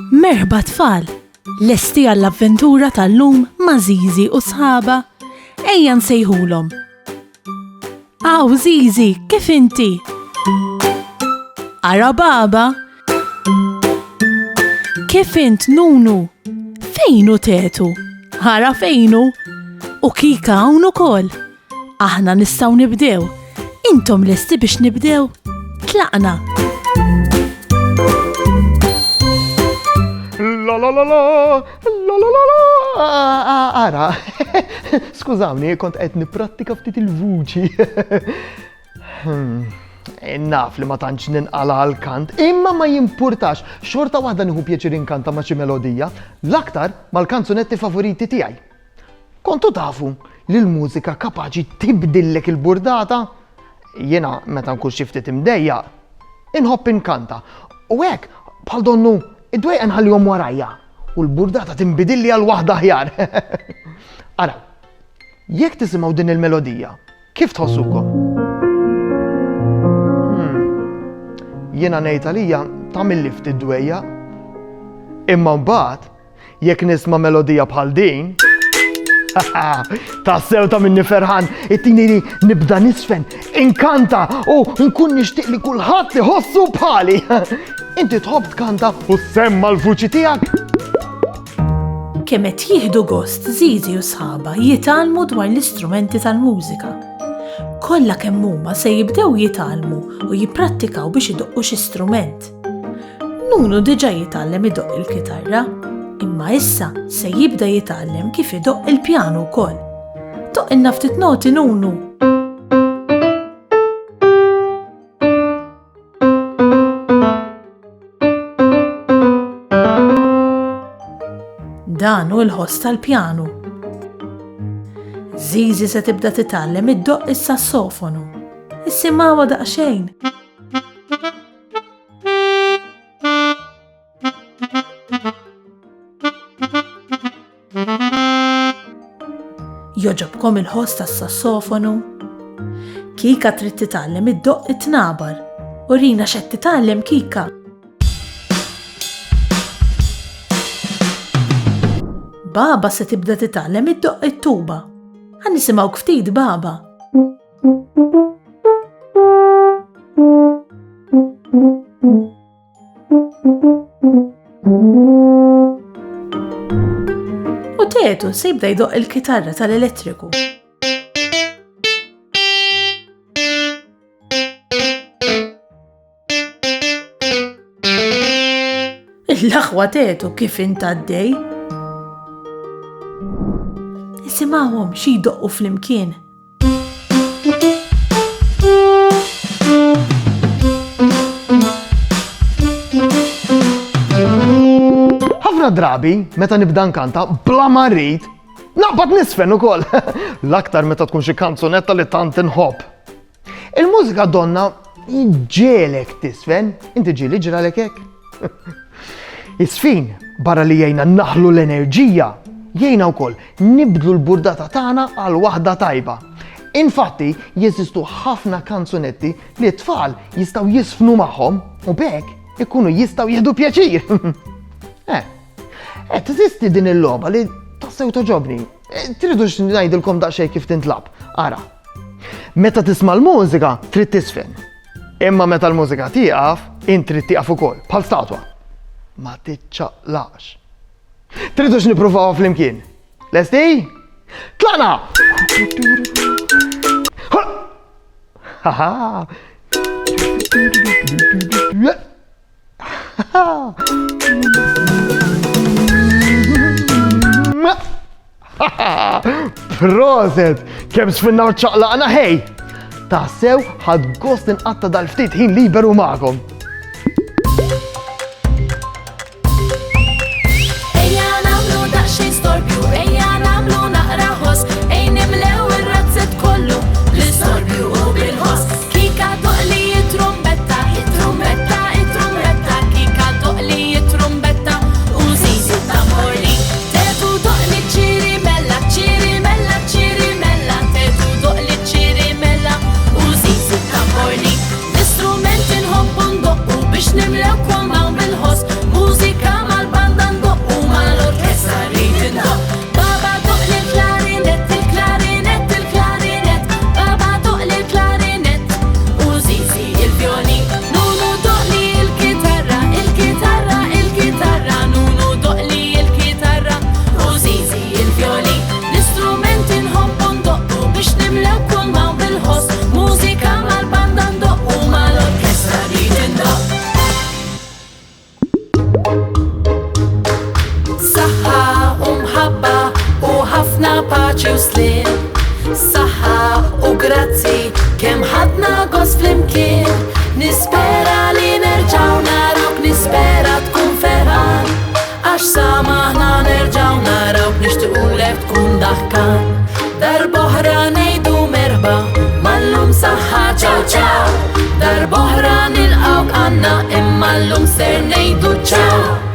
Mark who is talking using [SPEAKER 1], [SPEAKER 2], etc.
[SPEAKER 1] Merħba tfal, lesti għall-avventura tal-lum ma' Żiżi u sħabha, ejja nsejħulhom. Aw Żiżi, kif inti? Ara baba? Kif int Nunu? Fejnu tetu? Ara fejnu? U Kika hawn ukoll. Aħna nistgħu nibdew. Intom lesti biex nibdew? Tlaqna.
[SPEAKER 2] Ara, skużawni, kont qed nipprattika ftit il-vuċi. Naf li ma tantx ninqala għall-kant, imma ma jimpurtax, xorta waħda nieħu pjaċir inkanta ma' xi melodija, l-aktar mal-kanzunetti favoriti tiegħi. Kontu tafu li l-mużika kapaċi tibdillek il-burdata? Jiena meta nkun xi ftit imdejjaq, inħobb inkanta. U hekk bħal donnu id-dwejqa nħallihom warajja u l-burdata tinbidilli għal waħda aħjar. Ara, jekk tisimgħu din il-melodija, kif tħossukom? Jiena ngħid għalija tagħmilli ftit dwejja. Imma mbagħad jekk nisma' melodija bħal din, tassew ta' minni ferħan, it-tieni nibda nisfen, inkanta u nkun nixtieq li kulħadd iħossu bħali. Inti tħobb tkanta u semma l-vuċi tiegħek?
[SPEAKER 1] Kemm qed jieħdu gost Żiżi u sħabha jitalmu dwar l-istrumenti tal-mużika. Kollha kemm huma se jibdew jitalmu u jipprattikaw biex idoqqu xi strument. Nunu diġà jitgħallem idoqq il-kitarra, imma issa se jibda jitgħallem kif idoqq il-pjanu wkoll. Doqqilna ftit noti Nunu. Dan hu l-ħoss tal-pjanu. Żiżi se tibda titgħallem iddoqq is-sassofonu. Issimgħuha daqsxejn. Joġobkom il-ħoss tas-sassofonu? Kika trid titgħallem iddoqq it-tnabar. Urina x'qed titgħallem Kika. Baba se tibda titgħallem iddoqq it-tuba. Ħannisimgħu ftit baba. U tetu se jibda jdoqq il-kitarra tal-elettriku. Il-aħwa tetu kif int għaddej. Isimgħuhom xi jdoqqu flimkien.
[SPEAKER 2] Ħafna drabi meta nibda nkanta bla ma rrid, naqbad nisfen ukoll. L-aktar meta tkun xi kanzunetta li tant inħobb. Il-mużika donna jġielek tisfen, inti ġieli ġralek hekk. Is-żfin barra li jgħinna naħlu l-enerġija, jgħinna wkoll nibdlu l-burdata tagħna għal waħda tajba. Infatti, jeżistu ħafna kanzunetti li t-tfal jistgħu jisfnu magħhom u b'hekk ikunu jistgħu jieħdu pjaċir. Teżisti din il-logħba li tassew toġobni. Tridux ngħidilkom daqsxejn kif tintlab. Ara, meta tisma' l-mużika trid tisfen. Imma meta l-mużika tieqaf, int trid tieqaf ukoll bħal statwa. Ma tiċċaqlax. Tridux nippruvaw flimkien. Lesti? Tlaqna! Proset! Kemm sfinna u ċaqlaqna ħej! Tassew ħadd gost inqatta dal-ftit ħin liberu magħkom.
[SPEAKER 3] L-istrumenti nħobbu Għax samaħna nerġaw narawk nixtiequlek tkun daħkan. Darboħra ngħidu merħba mal-lum saħħa ċaw ċaw. Darboħra nilqawk għandna imma llum ser ngħidu ċaw.